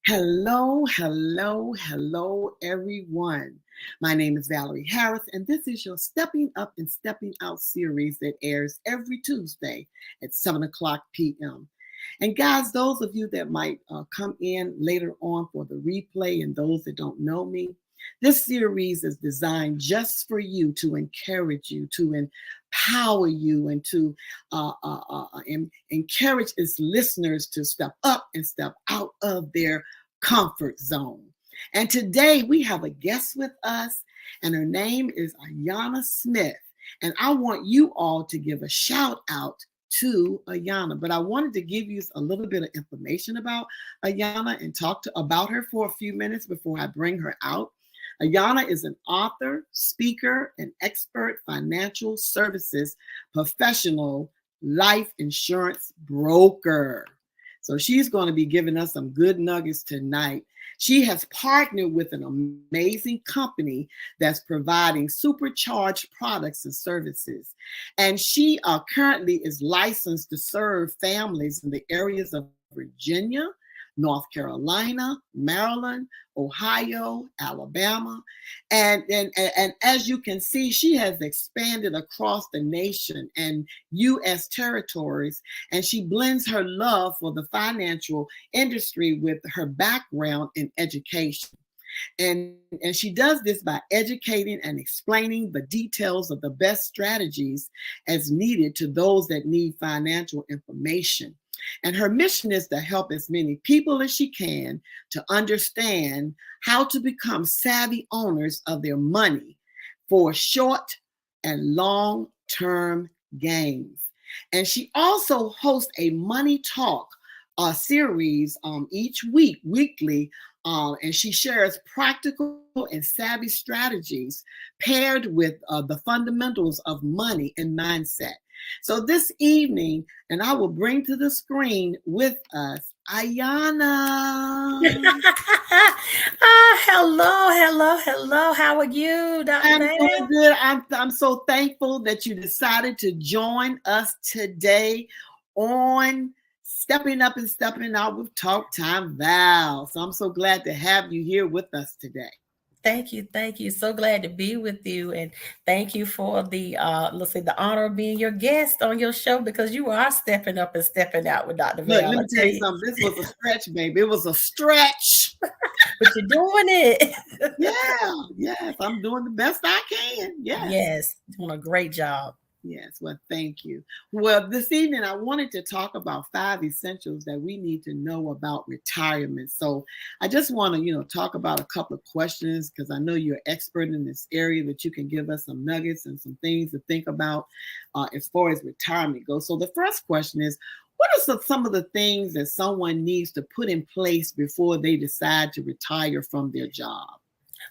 Hello, hello, hello, everyone. My name is Valerie Harris, and this is your Stepping Up and Stepping Out series that airs every Tuesday at 7 o'clock p.m. And guys, those of you that might come in later on for the replay and those that don't know me, this series is designed just for you to encourage you, to empower you, and to encourage its listeners to step up and step out of their comfort zone. And today we have a guest with us, and her name is Ayana Smith. And I want you all to give a shout out to Ayana. But I wanted to give you a little bit of information about Ayana and talk about her for a few minutes before I bring her out. Ayana is an author, speaker, and expert financial services professional, life insurance broker. So she's going to be giving us some good nuggets tonight. She has partnered with an amazing company that's providing supercharged products and services. And she currently is licensed to serve families in the areas of Virginia, North Carolina, Maryland, Ohio, Alabama. And as you can see, she has expanded across the nation and U.S. territories, and she blends her love for the financial industry with her background in education. And she does this by educating and explaining the details of the best strategies as needed to those that need financial information. And her mission is to help as many people as she can to understand how to become savvy owners of their money for short and long-term gains. And she also hosts a Money Talk series each weekly, and she shares practical and savvy strategies paired with the fundamentals of money and mindset. So this evening, and I will bring to the screen with us Ayana. Hello. How are you, Dr. I'm Van? doing good. I'm so thankful that you decided to join us today on Stepping Up and Stepping Out with Talk Time Val. So I'm so glad to have you here with us today. Thank you. So glad to be with you, and thank you for the the honor of being your guest on your show, because you are stepping up and stepping out with Dr. Look, Val. let me tell you something. This was a stretch, baby. It was a stretch. But you're doing it. Yes, I'm doing the best I can. Yes, doing a great job. Yes, well, thank you. Well, this evening I wanted to talk about 5 essentials that we need to know about retirement. So I just want to, talk about a couple of questions because I know you're an expert in this area, that you can give us some nuggets and some things to think about as far as retirement goes. So the first question is, what are some of the things that someone needs to put in place before they decide to retire from their job?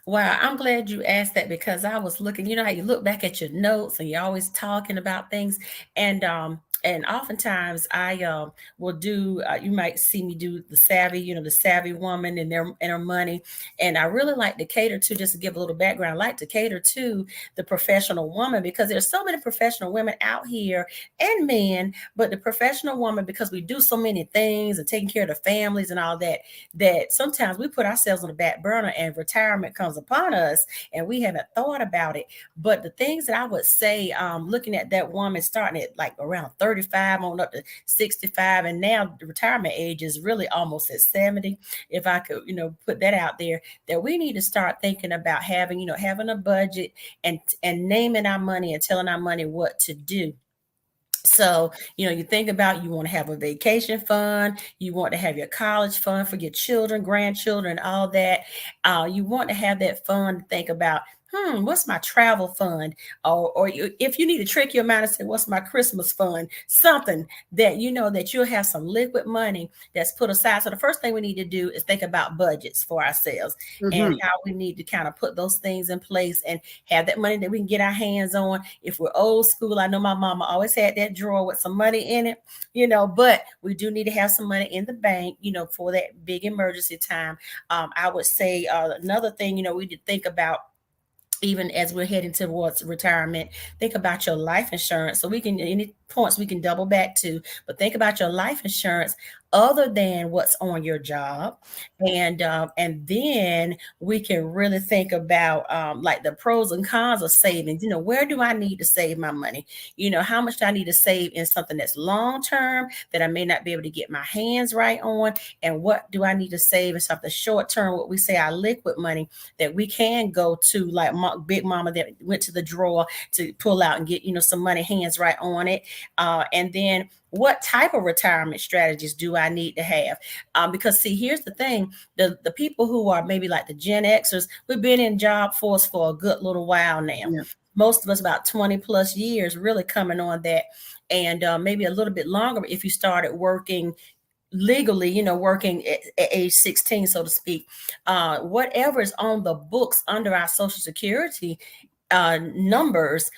Wow, I'm glad you asked that, because I was looking, you know how you look back at your notes and you're always talking about things. And oftentimes I will do, you might see me do the savvy, the savvy woman and her money. And I really like to cater to, just to give a little background, I like to cater to the professional woman, because there's so many professional women out here, and men, but the professional woman, because we do so many things and taking care of the families and all that, that sometimes we put ourselves on the back burner and retirement comes upon us and we haven't thought about it. But the things that I would say, looking at that woman starting at like around 35 on up to 65, and now the retirement age is really almost at 70, if I could, put that out there, that we need to start thinking about having a budget and naming our money and telling our money what to do. So, you think about, you want to have a vacation fund, you want to have your college fund for your children, grandchildren, all that. You want to have that fund to think about, what's my travel fund? If you need to trick your mind and say, what's my Christmas fund? Something that that you'll have some liquid money that's put aside. So the first thing we need to do is think about budgets for ourselves, and how we need to kind of put those things in place and have that money that we can get our hands on. If we're old school, I know my mama always had that drawer with some money in it, but we do need to have some money in the bank, for that big emergency time. I would say another thing, we need to think about, even as we're heading towards retirement, think about your life insurance. So we can, points we can double back to, but think about your life insurance other than what's on your job, and then we can really think about like the pros and cons of savings. You know, where do I need to save my money? You know, how much do I need to save in something that's long term that I may not be able to get my hands right on, and what do I need to save in something short term, what we say our liquid money that we can go to, like Big Mama that went to the drawer to pull out and get, you know, some money hands right on it. And then what type of retirement strategies do I need to have? Because see, here's the thing, the people who are maybe like the Gen Xers, we've been in job force for a good little while now. Yeah. Most of us about 20 plus years really coming on that, and maybe a little bit longer if you started working legally, you know, working at age 16, so to speak. Whatever is on the books under our Social Security numbers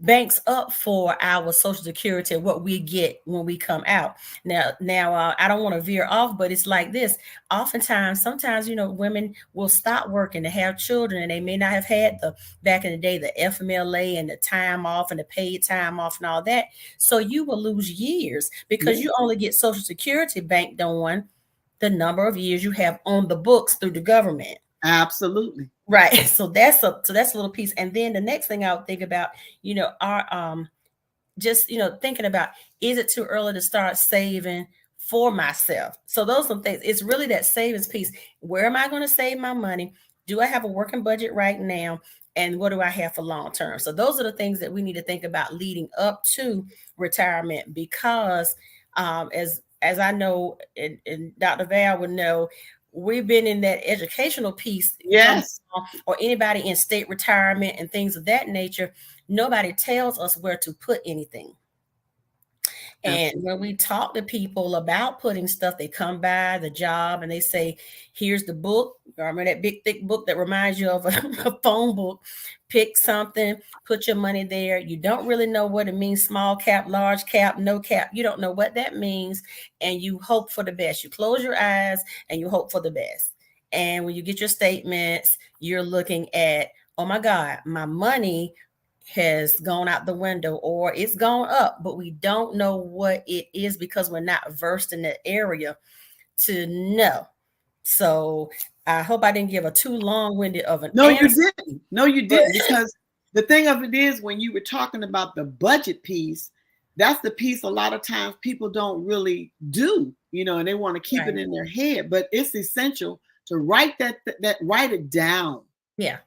banks up for our Social Security, what we get when we come out. Now, I don't want to veer off, but it's like this. Oftentimes, sometimes, you know, women will stop working to have children, and they may not have had the back in the day the FMLA and the time off and the paid time off and all that. So you will lose years because you only get Social Security banked on the number of years you have on the books through the government. Absolutely. Right. So that's a little piece. And then the next thing I would think about, you know, are just, you know, thinking about, is it too early to start saving for myself? So those are things. It's really that savings piece. Where am I going to save my money? Do I have a working budget right now? And what do I have for long term? So those are the things that we need to think about leading up to retirement, because as I know, and Dr. Val would know, we've been in that educational piece. Yes. Or anybody in state retirement and things of that nature. Nobody tells us where to put anything. And when we talk to people about putting stuff, they come by the job and they say, here's the book. Remember that big, thick book that reminds you of a phone book? Pick something, put your money there. You don't really know what it means, small cap, large cap, no cap. You don't know what that means. And you hope for the best. You close your eyes and you hope for the best. And when you get your statements, you're looking at, oh my God, my money has gone out the window or it's gone up, but we don't know what it is because we're not versed in that area to know. So I hope I didn't give a too long-winded of an answer. No, you didn't. Because the thing of it is, when you were talking about the budget piece, that's the piece a lot of times people don't really do, you know, and they want to keep it in their head, but it's essential to write write it down. Yeah.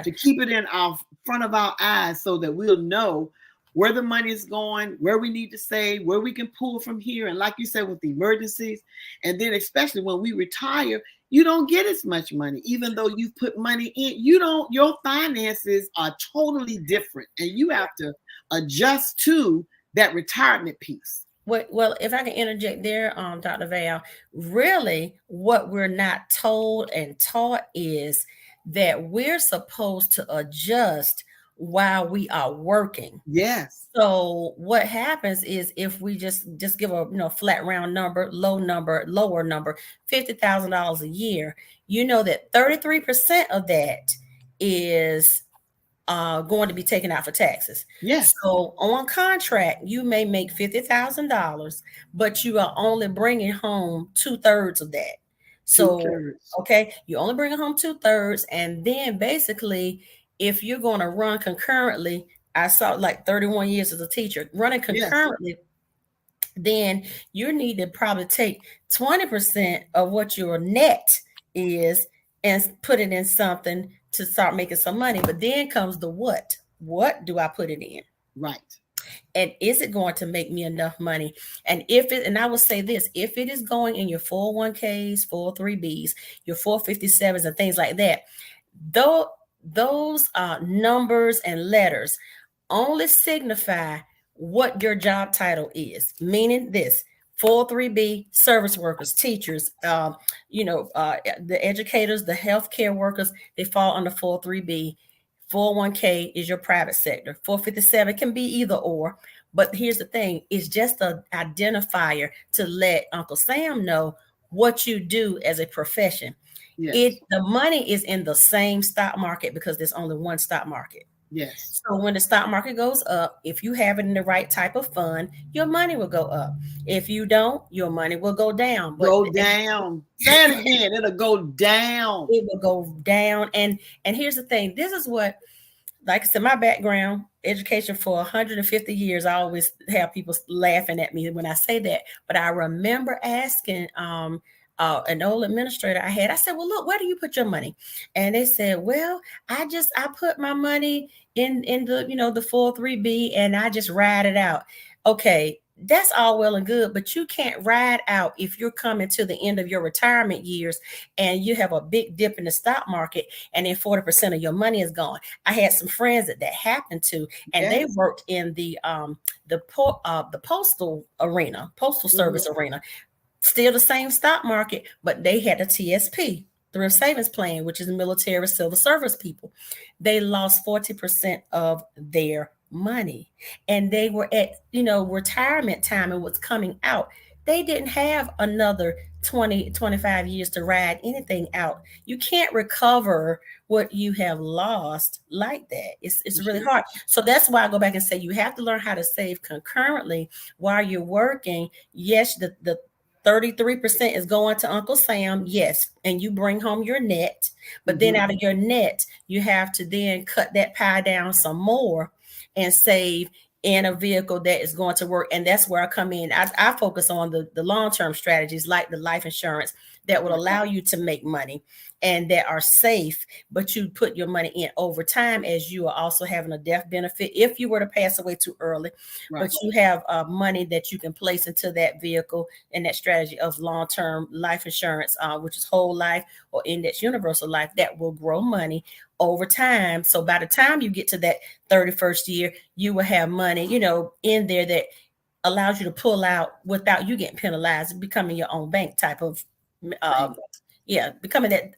To keep it in our front of our eyes so that we'll know where the money is going, where we need to save, where we can pull from here. And like you said, with the emergencies, and then especially when we retire, you don't get as much money, even though you've put money in. Your finances are totally different, and you have to adjust to that retirement piece. Well, if I can interject there, Dr. Val, really what we're not told and taught is that we're supposed to adjust while we are working. Yes. So what happens is if we just give a flat round number, lower number, $50,000 a year, you know that 33% of that is going to be taken out for taxes. Yes. So on contract, you may make $50,000, but you are only bringing home 2/3 of that. So, okay, you only bring home 2/3. And then basically, if you're going to run concurrently, I saw like 31 years as a teacher, running concurrently, then you need to probably take 20% of what your net is and put it in something to start making some money. But then comes the what. What do I put it in? Right. And is it going to make me enough money? And and I will say this, if it is going in your 401ks, 403bs, your 457s and things like that, though those numbers and letters only signify what your job title is, meaning this: 403b, service workers, teachers, the educators, the healthcare workers, they fall under 403b. 401k is your private sector. 457 can be either or. But here's the thing, it's just an identifier to let Uncle Sam know what you do as a profession. Yes. The money is in the same stock market because there's only one stock market. Yes. So when the stock market goes up, if you have it in the right type of fund, your money will go up. If you don't, your money will go down. But Go down. Say it again. It'll go down. it will go down. And here's the thing. This is what, like I said, my background, education for 150 years. I always have people laughing at me when I say that. But I remember asking an old administrator I said, well, look, where do you put your money? And they said, well, I put my money in the, the 403B, and I just ride it out. Okay, that's all well and good, but you can't ride out if you're coming to the end of your retirement years and you have a big dip in the stock market and then 40% of your money is gone. I had some friends that happened to, and they worked in the postal arena, postal service arena, still the same stock market, but they had a TSP, Thrift Savings Plan, which is military civil service people. They lost 40% of their money, and they were at retirement time and was coming out. They didn't have another 20-25 years to ride anything out. You can't recover what you have lost like that. It's really hard. So that's why I go back and say you have to learn how to save concurrently while you're working. Yes, the 33% is going to Uncle Sam, yes, and you bring home your net, but then out of your net, you have to then cut that pie down some more and save in a vehicle that is going to work. And that's where I come in. I focus on the long-term strategies like the life insurance that will allow you to make money and that are safe, but you put your money in over time, as you are also having a death benefit if you were to pass away too early. But you have money that you can place into that vehicle and that strategy of long-term life insurance, which is whole life or index universal life, that will grow money over time. So by the time you get to that 31st year, you will have money, in there that allows you to pull out without you getting penalized, becoming your own bank type of becoming that.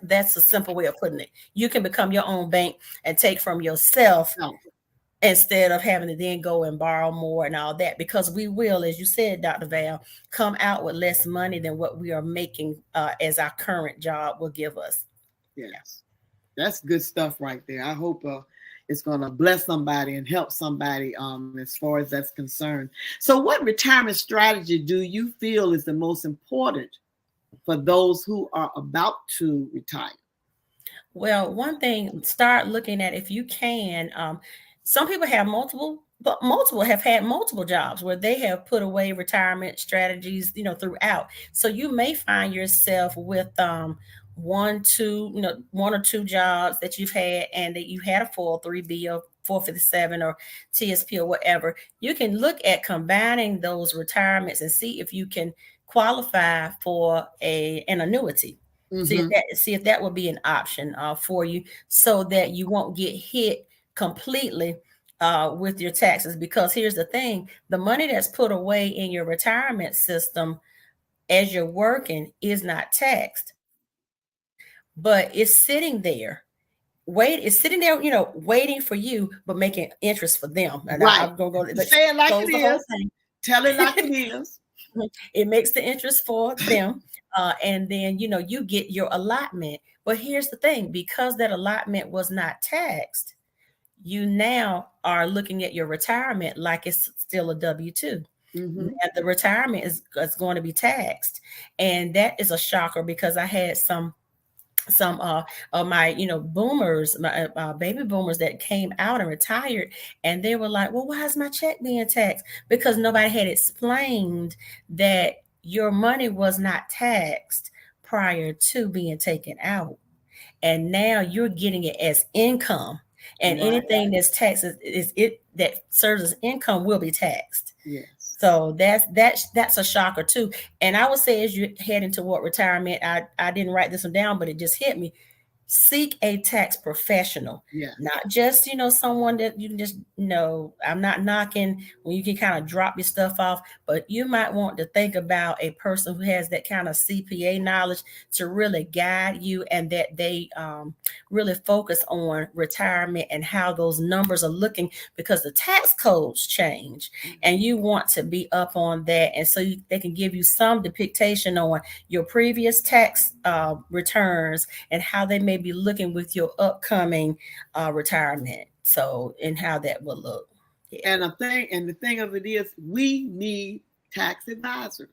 That's a simple way of putting it. You can become your own bank and take from yourself instead of having to then go and borrow more and all that, because we will, as you said, Dr. Val, come out with less money than what we are making as our current job will give us. Yes. That's good stuff right there. I hope it's going to bless somebody and help somebody as far as that's concerned. So what retirement strategy do you feel is the most important for those who are about to retire? Well, one thing, start looking at, if you can, some people have multiple have had multiple jobs where they have put away retirement strategies, throughout. So you may find yourself with one or two jobs that you've had, and that you had a 403B or 457 or TSP or whatever. You can look at combining those retirements and see if you can qualify for an annuity. See if that would be an option for you, so that you won't get hit completely with your taxes. Because here's the thing, the money that's put away in your retirement system as you're working is not taxed, but it's sitting there. Waiting for you, but making interest for them. And I'm gonna go say it like it is. Tell it like it is. It makes the interest for them. And then, you get your allotment. But here's the thing, because that allotment was not taxed, you now are looking at your retirement like it's still a W-2. And the retirement is going to be taxed. And that is a shocker, because I had some of my boomers, my baby boomers that came out and retired, and they were like, well, why is my check being taxed? Because nobody had explained that your money was not taxed prior to being taken out, and now you're getting it as income, and anything that's taxed is it that serves as income will be taxed. So that's a shocker too. And I would say, as you head into what retirement, I didn't write this one down, but it just hit me. Seek a tax professional, not just, someone that you can just, I'm not knocking when you can kind of drop your stuff off, but you might want to think about a person who has that kind of CPA knowledge to really guide you, and that they really focus on retirement and how those numbers are looking, because the tax codes change and you want to be up on that. And so they can give you some depiction on your previous tax returns and how they may be looking with your upcoming retirement. So, and how that will look. Yeah. And the thing of it is, we need tax advisors.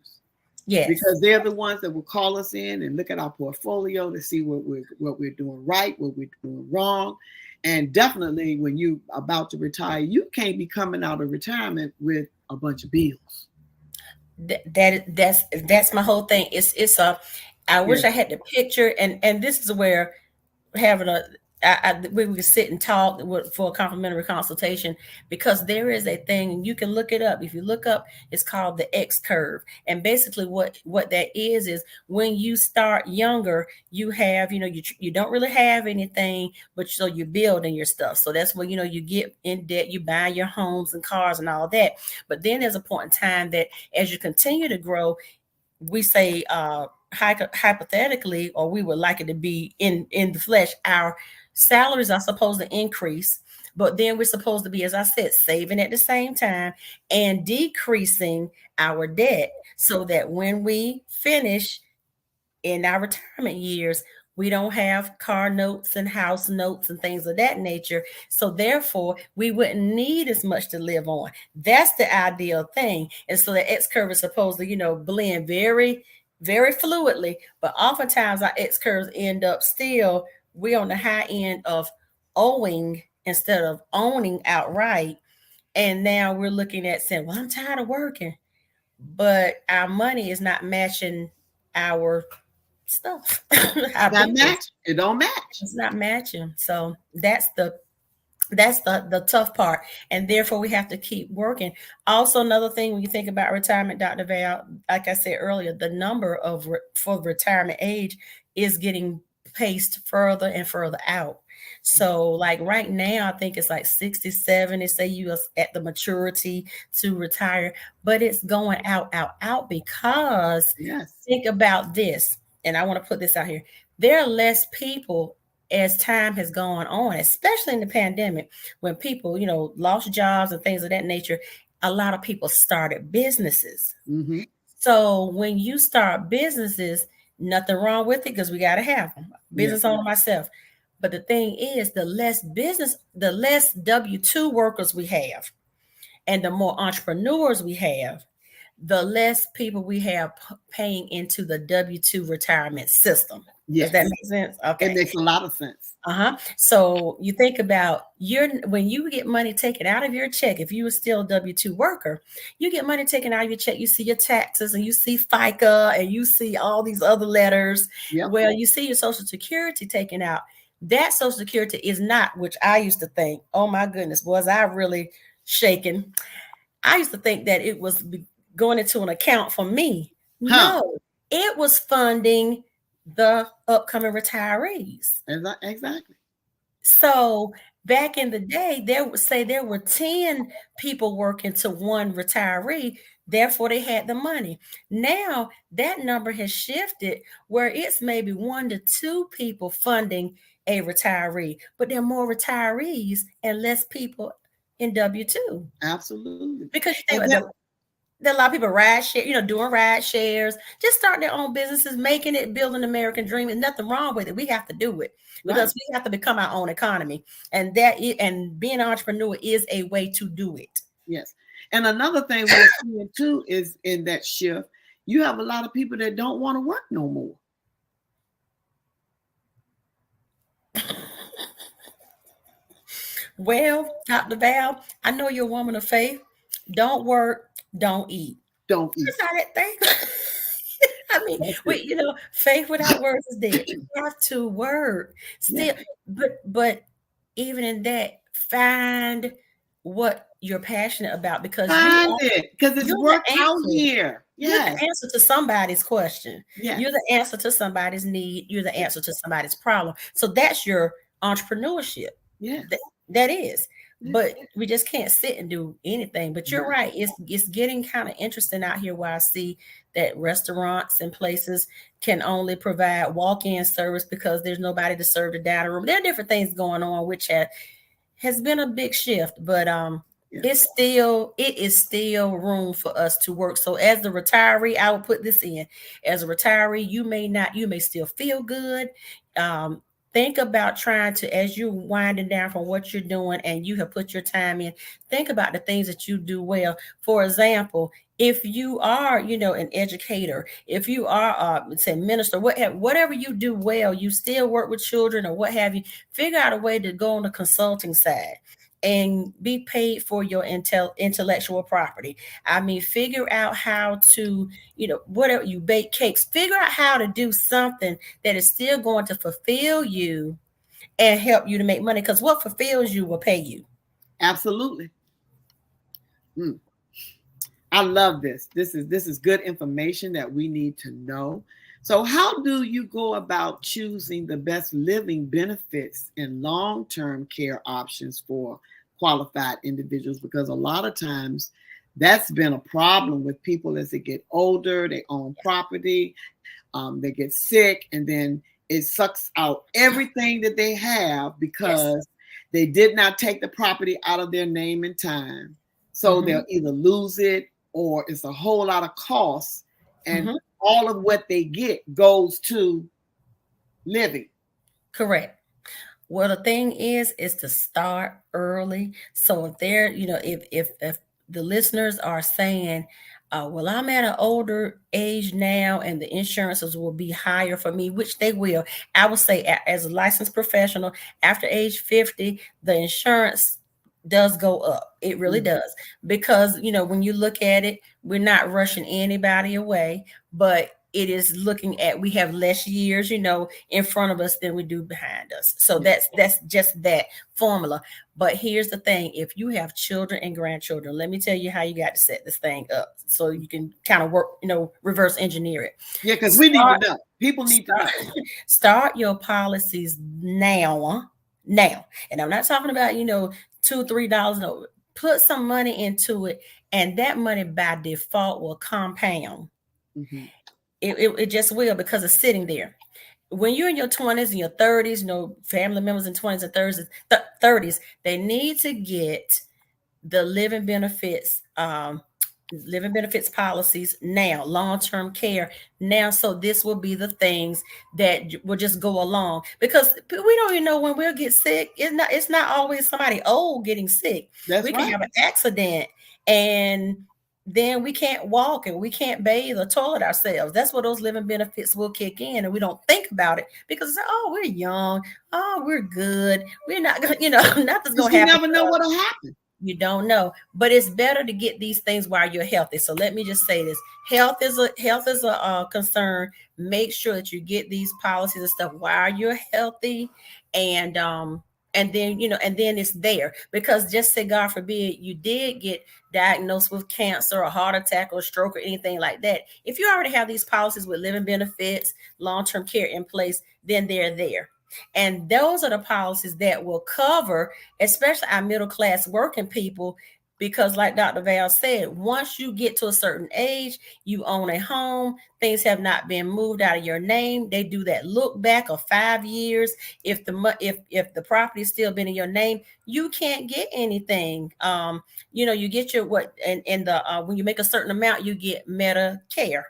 Yes. Because they're the ones that will call us in and look at our portfolio to see what we're doing right, what we're doing wrong. And definitely when you about to retire, you can't be coming out of retirement with a bunch of bills. That's my whole thing. I wish I had the picture, and this is where having we could sit and talk for a complimentary consultation, because there is a thing, and you can look it up. If you look up, it's called the X curve. And basically what that is when you start younger, you have, you don't really have anything, but so you're building your stuff. So that's when, you get in debt, you buy your homes and cars and all that. But then there's a point in time that as you continue to grow, we say, hypothetically, or we would like it to be in the flesh, our salaries are supposed to increase, but then we're supposed to be, as I said, saving at the same time and decreasing our debt, so that when we finish in our retirement years, we don't have car notes and house notes and things of that nature. So therefore, we wouldn't need as much to live on. That's the ideal thing. And so the X curve is supposed to, blend very, very fluidly, but oftentimes our X curves end up still, we're on the high end of owing instead of owning outright. And now we're looking at saying, well, I'm tired of working, but our money is not matching our stuff. It don't match. It's not matching. So that's the tough part, and therefore we have to keep working. Also, another thing when you think about retirement, Dr. Val, like I said earlier, the number for retirement age is getting paced further and further out. So like right now, I think it's like 67. They say you are at the maturity to retire, but it's going out because think about this. And I want to put this out here. There are less people as time has gone on, especially in the pandemic, when people, lost jobs and things of that nature. A lot of people started businesses. Mm-hmm. So when you start businesses, nothing wrong with it, because we got to have them. Business owner myself. But the thing is, the less W-2 workers we have, and the more entrepreneurs we have, the less people we have paying into the W-2 retirement system. Does that make sense? Okay. It makes a lot of sense. So you think about when you get money taken out of your check, if you were still a W-2 worker, you get money taken out of your check, you see your taxes and you see FICA and you see all these other letters. Yep. Well, you see your Social Security taken out. That Social Security is not, which I used to think, oh my goodness, was I really shaken? I used to think that it was going into an account for me. No, it was funding the upcoming retirees. Exactly. So back in the day, there were 10 people working to one retiree. Therefore, they had the money. Now that number has shifted where it's maybe 1 to 2 people funding a retiree, but there are more retirees and less people in W-2. Absolutely. Because there are a lot of people doing ride shares, just starting their own businesses, making it, building the American dream, and nothing wrong with it. We have to do it because we have to become our own economy, and being an entrepreneur is a way to do it. Yes. And another thing we're seeing too is in that shift, you have a lot of people that don't want to work no more. Well, Dr. Val, I know you're a woman of faith. Don't work, don't eat. Don't eat. That's how that thing. I mean, faith without works is dead. You have to work still, but even in that, find what you're passionate about, because it's work out here. You're the answer to somebody's question. Yes. You're the answer to somebody's need. You're the answer to somebody's problem. So that's your entrepreneurship. Yeah, that is. But we just can't sit and do anything. But you're right. It's getting kind of interesting out here where I see that restaurants and places can only provide walk-in service because there's nobody to serve the dining room. There are different things going on, which has been a big shift. But it is still room for us to work. So as the retiree, I will put this in. As a retiree, you may still feel good. think about trying to, as you're winding down from what you're doing and you have put your time in, think about the things that you do well. For example, if you are, an educator, if you are, say, minister, whatever you do well, you still work with children or what have you, figure out a way to go on the consulting side and be paid for your intellectual property. I mean, figure out how to, whatever you bake cakes, figure out how to do something that is still going to fulfill you and help you to make money, because what fulfills you will pay you. Absolutely. I love this. This is good information that we need to know. So how do you go about choosing the best living benefits and long-term care options for qualified individuals? Because a lot of times that's been a problem with people as they get older, they own property, they get sick, and then it sucks out everything that they have because they did not take the property out of their name in time. So they'll either lose it or it's a whole lot of costs, and all of what they get goes to living. Correct. Well, the thing is to start early. So if they're, if the listeners are saying, well, I'm at an older age now and the insurances will be higher for me, which they will. I would say as a licensed professional, after age 50, the insurance does go up. It really does. Because, when you look at it, we're not rushing anybody away, but it is looking at, we have less years, in front of us than we do behind us. So that's just that formula. But here's the thing. If you have children and grandchildren, let me tell you how you got to set this thing up so you can kind of work, reverse engineer it. Yeah, because we need to know. People need to know. Start your policies now. And I'm not talking about, $2, $3. No, put some money into it, and that money by default will compound. It just will, because it's sitting there. When you're in your 20s and your 30s, family members in 20s and 30s, they need to get the living benefits policies now, long-term care now. So this will be the things that will just go along, because we don't even know when we'll get sick. It's not always somebody old getting sick. We can have an accident and then we can't walk and we can't bathe or toilet ourselves. That's where those living benefits will kick in, and we don't think about it because we're young, we're good, we're not gonna, nothing's gonna happen. You never know what'll happen. You don't know, but it's better to get these things while you're healthy. So let me just say this: health is a concern. Make sure that you get these policies and stuff while you're healthy, and then and then it's there, because just say God forbid you did get diagnosed with cancer or heart attack or stroke or anything like that. If you already have these policies with living benefits, long-term care in place, then they're there. And those are the policies that will cover, especially our middle-class working people, because like Dr. Val said, once you get to a certain age, you own a home, things have not been moved out of your name. They do that look back of 5 years. If the property still been in your name, you can't get anything. You get your when you make a certain amount, you get Medicare.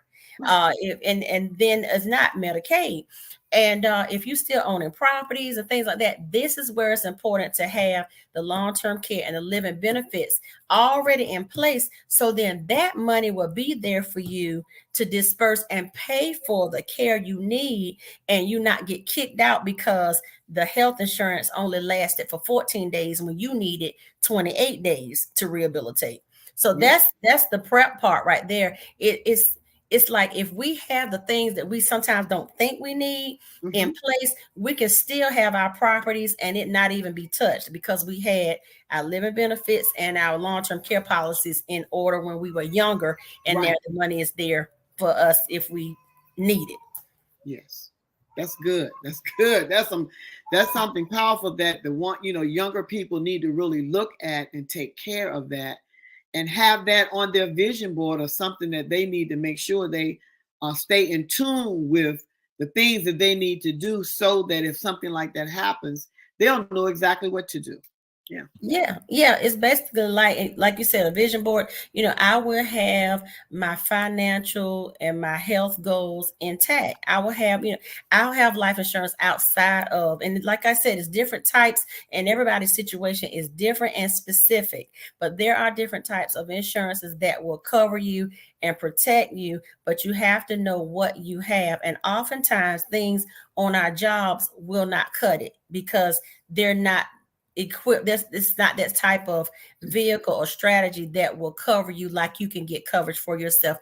And then it's not Medicaid. And if you still owning properties and things like that, this is where it's important to have the long-term care and the living benefits already in place. So then that money will be there for you to disperse and pay for the care you need, and you not get kicked out because the health insurance only lasted for 14 days when you needed 28 days to rehabilitate. So that's the prep part right there. It's like, if we have the things that we sometimes don't think we need in place, we can still have our properties and it not even be touched, because we had our living benefits and our long-term care policies in order when we were younger, and now the money is there for us if we need it. Yes, that's good. That's good. That's something powerful that younger people need to really look at and take care of that, and have that on their vision board, or something that they need to make sure they stay in tune with the things that they need to do, so that if something like that happens, they'll know exactly what to do. Yeah. It's basically like you said, a vision board. I will have my financial and my health goals intact. I'll have life insurance outside of, and like I said, it's different types, and everybody's situation is different and specific. But there are different types of insurances that will cover you and protect you, but you have to know what you have. And oftentimes things on our jobs will not cut it because they're not equipped. It's not that type of vehicle or strategy that will cover you like you can get coverage for yourself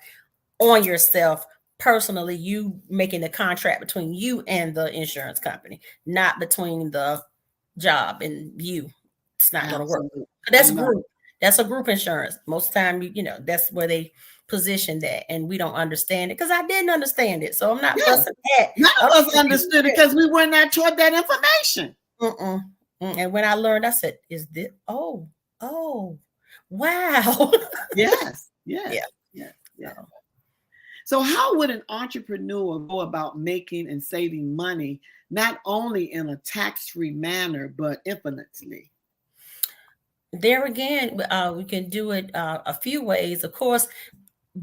on yourself personally, you making the contract between you and the insurance company, not between the job and you. It's not going to work. Absolutely. That's group. That's a group insurance. Most time, that's where they position that, and we don't understand it because I didn't understand it. So I'm not fussing at. None of us understood it because we were not taught that information. And when I learned, I said, "Is this? Oh, wow!" Yes. Yeah. So how would an entrepreneur go about making and saving money, not only in a tax-free manner, but infinitely? There again, we can do it a few ways. Of course,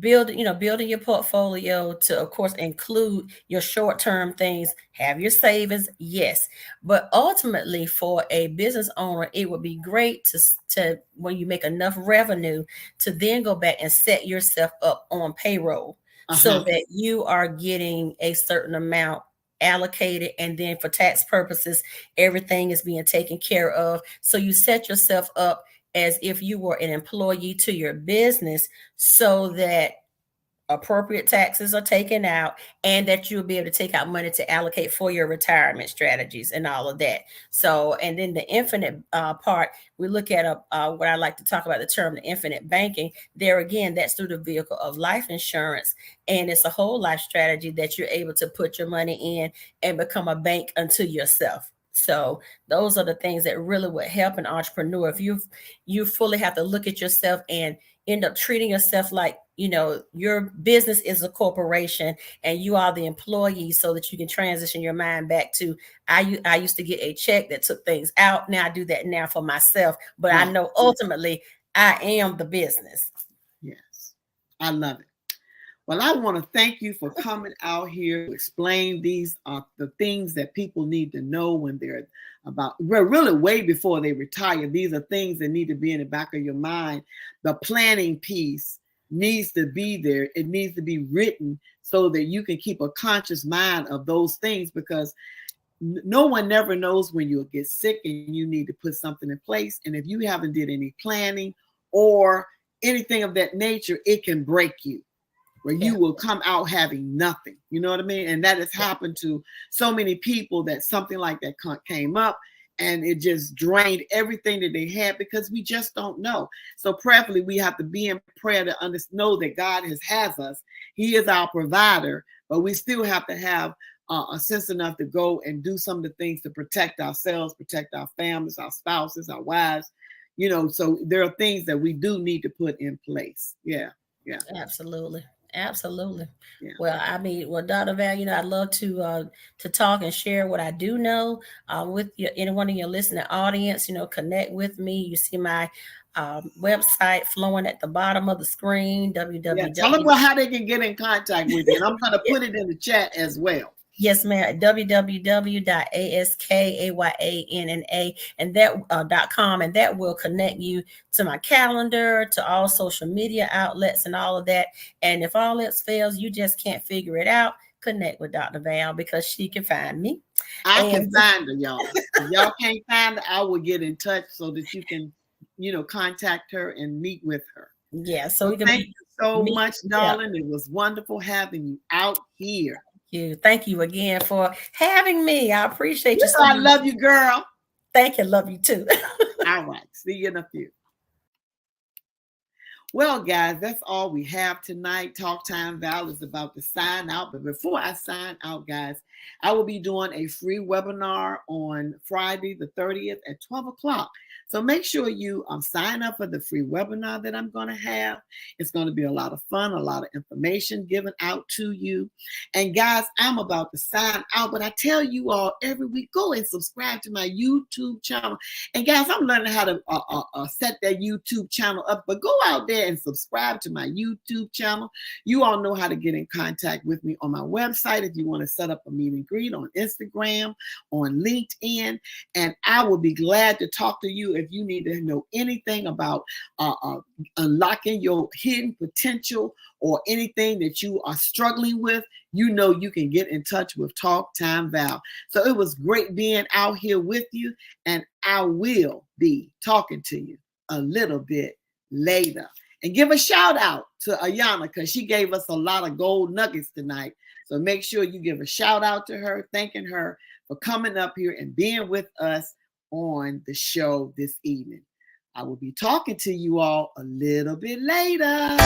building your portfolio to, of course, include your short-term things. Have your savings, yes, but ultimately, for a business owner, it would be great to when you make enough revenue to then go back and set yourself up on payroll. So that you are getting a certain amount allocated, and then for tax purposes, everything is being taken care of. So you set yourself up as if you were an employee to your business, so that appropriate taxes are taken out and that you'll be able to take out money to allocate for your retirement strategies and all of that. So, and then the infinite part, we look at what I like to talk about, the term, the infinite banking. There again, that's through the vehicle of life insurance, and it's a whole life strategy that you're able to put your money in and become a bank unto yourself. So those are the things that really would help an entrepreneur. If you fully have to look at yourself and end up treating yourself like, your business is a corporation and you are the employee, so that you can transition your mind back to, I used to get a check that took things out. Now I do that now for myself, but I know ultimately I am the business. Yes, I love it. Well, I want to thank you for coming out here to explain these the things that people need to know when they're really way before they retire. These are things that need to be in the back of your mind. The planning piece needs to be there. It needs to be written so that you can keep a conscious mind of those things, because no one never knows when you'll get sick and you need to put something in place. And if you haven't did any planning or anything of that nature, it can break you, where you will come out having nothing. You know what I mean? And that has happened to so many people, that something like that came up and it just drained everything that they had, because we just don't know. So prayerfully, we have to be in prayer to know that God has us. He is our provider, but we still have to have a sense enough to go and do some of the things to protect ourselves, protect our families, our spouses, our wives. So there are things that we do need to put in place. Yeah. Absolutely. Yeah. Well, Dr. Val, I'd love to talk and share what I do know with anyone in your listening audience. Connect with me. You see my website flowing at the bottom of the screen. www. Tell them how they can get in contact with you. And I'm going to put it in the chat as well. Yes, ma'am. www.askayanna and that .com, and that will connect you to my calendar, to all social media outlets and all of that. And if all else fails, you just can't figure it out, connect with Dr. Val, because she can find me. I can find her, y'all. If y'all can't find her, I will get in touch so that you can, contact her and meet with her. Yeah. So thank you so much, darling. It was wonderful having you out here. Thank you again for having me. I appreciate you. I love you, girl. Thank you. Love you too. All right. See you in a few. Well, guys, that's all we have tonight. Talk Time Val is about to sign out. But before I sign out, guys, I will be doing a free webinar on Friday, the 30th at 12 o'clock. So make sure you sign up for the free webinar that I'm going to have. It's going to be a lot of fun, a lot of information given out to you. And guys, I'm about to sign out, but I tell you all every week, go and subscribe to my YouTube channel. And guys, I'm learning how to set that YouTube channel up, but go out there and subscribe to my YouTube channel. You all know how to get in contact with me on my website if you want to set up a meet and greet on Instagram, on LinkedIn, and I will be glad to talk to you if you need to know anything about unlocking your hidden potential or anything that you are struggling with. You know you can get in touch with Talk Time Val. So it was great being out here with you, and I will be talking to you a little bit later. And give a shout out to Ayana because she gave us a lot of gold nuggets tonight. So make sure you give a shout out to her, thanking her for coming up here and being with us on the show this evening. I will be talking to you all a little bit later.